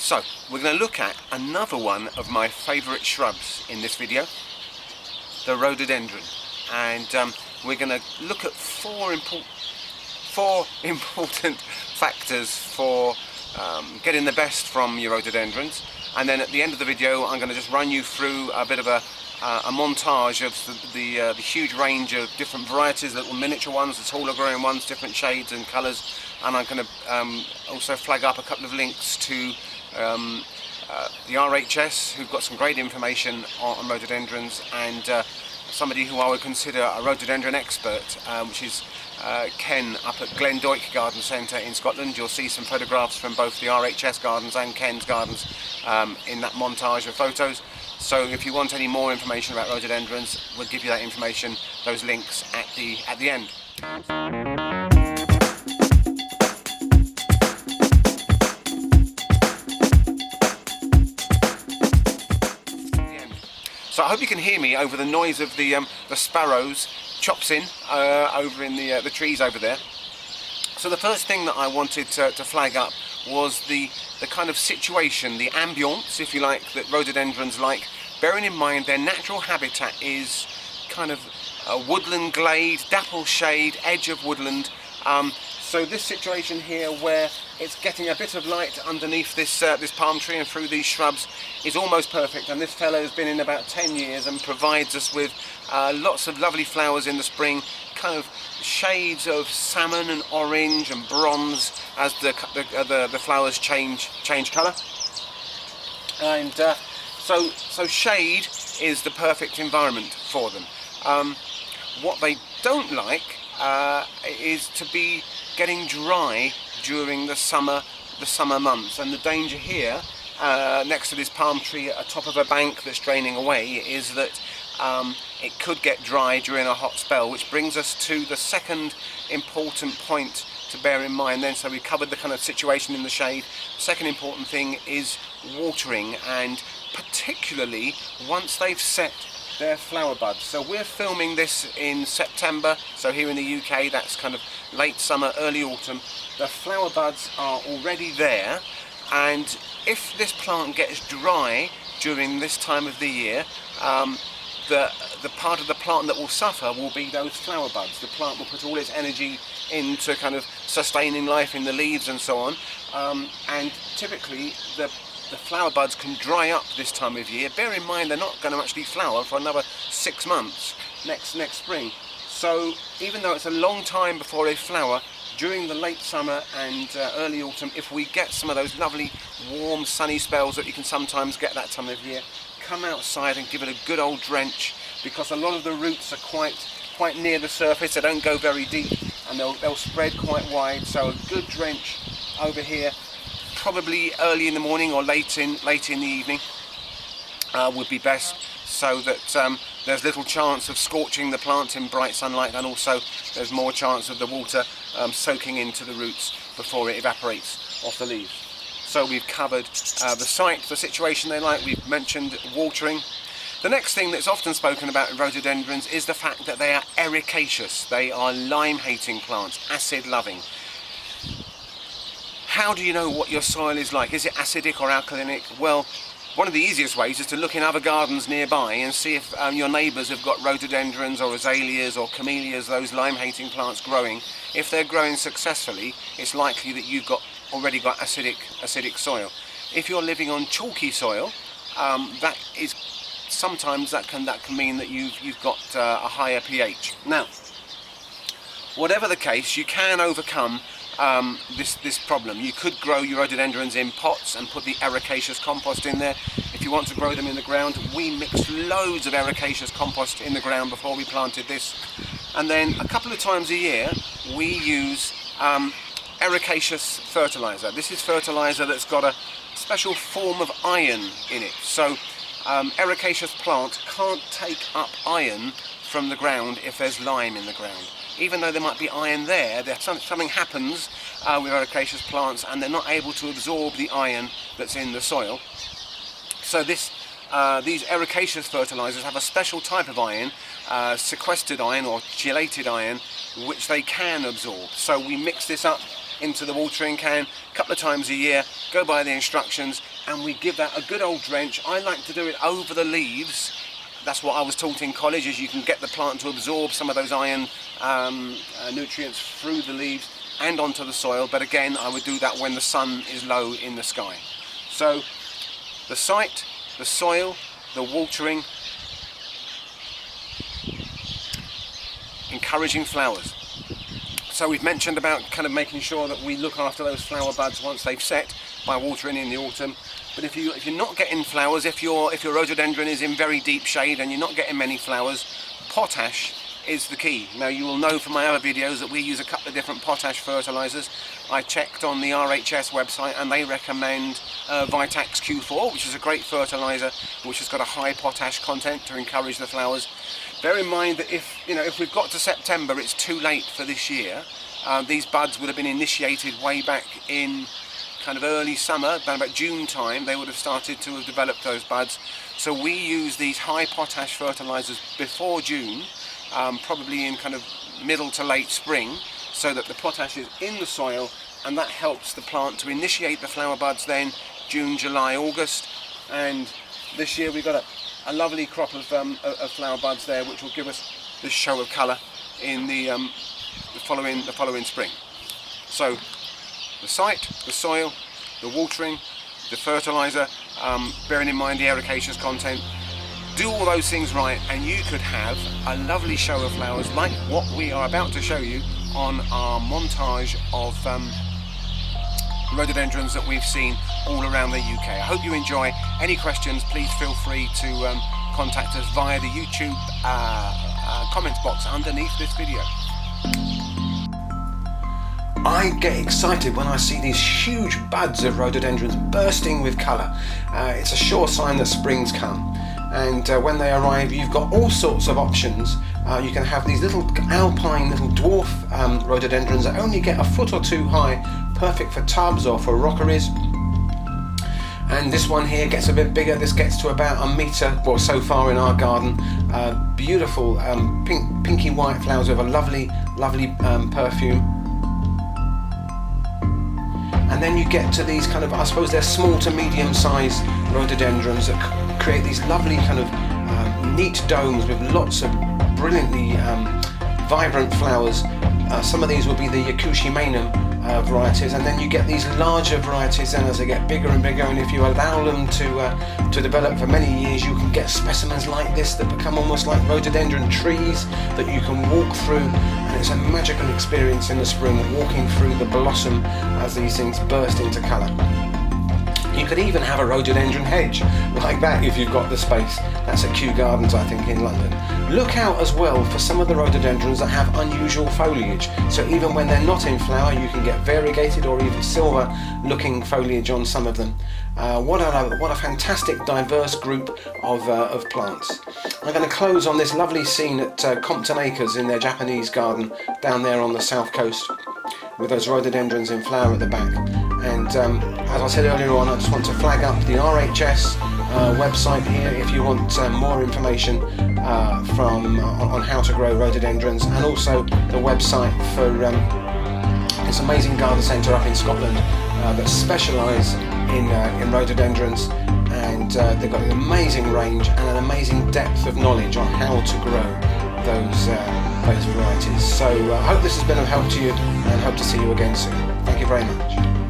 So we're going to look at another one of my favourite shrubs in this video, the rhododendron, and we're going to look at four important factors for getting the best from your rhododendrons. And then at the end of the video I'm going to just run you through a bit of a montage of the huge range of different varieties, little miniature ones, the taller growing ones, different shades and colours, and I'm going to also flag up a couple of links to the RHS, who've got some great information on rhododendrons, and somebody who I would consider a rhododendron expert, which is Ken up at Glendoick Garden Centre in Scotland. You'll see some photographs from both the RHS gardens and Ken's gardens in that montage of photos. So if you want any more information about rhododendrons, we'll give you that information, those links at the end. So I hope you can hear me over the noise of the sparrows chops in over in the trees over there. So the first thing that I wanted to flag up was the kind of situation, the ambience, if you like, that rhododendrons like, bearing in mind their natural habitat is kind of a woodland glade, dapple shade, edge of woodland. So this situation here, where it's getting a bit of light underneath this palm tree and through these shrubs, is almost perfect. And this fellow has been in about 10 years and provides us with lots of lovely flowers in the spring, kind of shades of salmon and orange and bronze as the flowers change colour. And so shade is the perfect environment for them. What they don't like is to be getting dry during the summer months, and the danger here next to this palm tree at the top of a bank that's draining away is that it could get dry during a hot spell, which brings us to the second important point to bear in mind then. So we covered the kind of situation in the shade. The second important thing is watering, and particularly once they've set their flower buds. So we're filming this in September, so here in the UK that's kind of late summer, early autumn. The flower buds are already there, and if this plant gets dry during this time of the year, the part of the plant that will suffer will be those flower buds. The plant will put all its energy into kind of sustaining life in the leaves and so on, and typically the flower buds can dry up this time of year. Bear in mind they're not going to actually flower for another 6 months next spring. So even though it's a long time before they flower, during the late summer and early autumn, if we get some of those lovely warm sunny spells that you can sometimes get that time of year, come outside and give it a good old drench, because a lot of the roots are quite near the surface. They don't go very deep, and they'll spread quite wide. So a good drench over here, probably early in the morning or late in the evening, would be best, so that there's little chance of scorching the plant in bright sunlight, and also there's more chance of the water soaking into the roots before it evaporates off the leaves. So we've covered the site, the situation they like, we've mentioned watering. The next thing that's often spoken about in rhododendrons is the fact that they are ericaceous. They are lime-hating plants, acid-loving. How do you know what your soil is like? Is it acidic or alkalinic? Well, one of the easiest ways is to look in other gardens nearby and see if your neighbours have got rhododendrons or azaleas or camellias, those lime-hating plants growing. If they're growing successfully, it's likely that you've already got acidic soil. If you're living on chalky soil, sometimes that can mean that you've got a higher pH. Now, whatever the case, you can overcome this problem. You could grow your rhododendrons in pots and put the ericaceous compost in there. If you want to grow them in the ground, we mixed loads of ericaceous compost in the ground before we planted this, and then a couple of times a year we use Ericaceous fertilizer. This is fertilizer that's got a special form of iron in it. So Ericaceous plant can't take up iron from the ground if there's lime in the ground. Even though there might be iron there, something happens with Ericaceous plants and they're not able to absorb the iron that's in the soil. So these Ericaceous fertilizers have a special type of iron, Sequestered iron or Chelated iron, which they can absorb. So we mix this up into the watering can a couple of times a year, go by the instructions, and we give that a good old drench. I like to do it over the leaves. That's what I was taught in college, is you can get the plant to absorb some of those iron nutrients through the leaves and onto the soil, but again I would do that when the sun is low in the sky. So the site, the soil, the watering, encouraging flowers. So we've mentioned about kind of making sure that we look after those flower buds once they've set by watering in the autumn. But if you're not getting flowers, if your rhododendron is in very deep shade and you're not getting many flowers, potash is the key. Now you will know from my other videos that we use a couple of different potash fertilizers. I checked on the RHS website and they recommend Vitax Q4, which is a great fertilizer which has got a high potash content to encourage the flowers. Bear in mind that if we've got to September, it's too late for this year. These buds would have been initiated way back in kind of early summer, around about June time. They would have started to have developed those buds. So we use these high potash fertilizers before June, probably in kind of middle to late spring, so that the potash is in the soil, and that helps the plant to initiate the flower buds then June, July, August. And this year we've got a lovely crop of flower buds there, which will give us this show of colour in the following spring. So the site, the soil, the watering, the fertilizer, bearing in mind the ericaceous content, do all those things right and you could have a lovely show of flowers like what we are about to show you on our montage of rhododendrons that we've seen all around the UK. I hope you enjoy. Any questions, please feel free to contact us via the YouTube comments box underneath this video. I get excited when I see these huge buds of rhododendrons bursting with colour. It's a sure sign that spring's come. And when they arrive, you've got all sorts of options. You can have these little alpine, little dwarf rhododendrons that only get a foot or two high, perfect for tubs or for rockeries. And this one here gets a bit bigger. This gets to about a metre, well, so far in our garden. Beautiful pinky white flowers with a lovely perfume. And then you get to these kind of, I suppose they're small to medium sized rhododendrons that create these lovely kind of neat domes with lots of brilliantly vibrant flowers. Some of these will be the Yakushi-manum varieties, and then you get these larger varieties then as they get bigger and bigger, and if you allow them to develop for many years, you can get specimens like this that become almost like rhododendron trees that you can walk through, and it's a magical experience in the spring, walking through the blossom as these things burst into colour. You could even have a rhododendron hedge like that if you've got the space. That's at Kew Gardens, I think, in London. Look out as well for some of the rhododendrons that have unusual foliage. So even when they're not in flower, you can get variegated or even silver looking foliage on some of them. What a fantastic diverse group of plants. I'm going to close on this lovely scene at Compton Acres in their Japanese garden down there on the south coast, with those rhododendrons in flower at the back. And as I said earlier on, I just want to flag up the RHS website here if you want more information on how to grow rhododendrons, and also the website for this amazing garden centre up in Scotland that specialise in rhododendrons, and they've got an amazing range and an amazing depth of knowledge on how to grow those varieties. So I hope this has been of help to you, and hope to see you again soon. Thank you very much.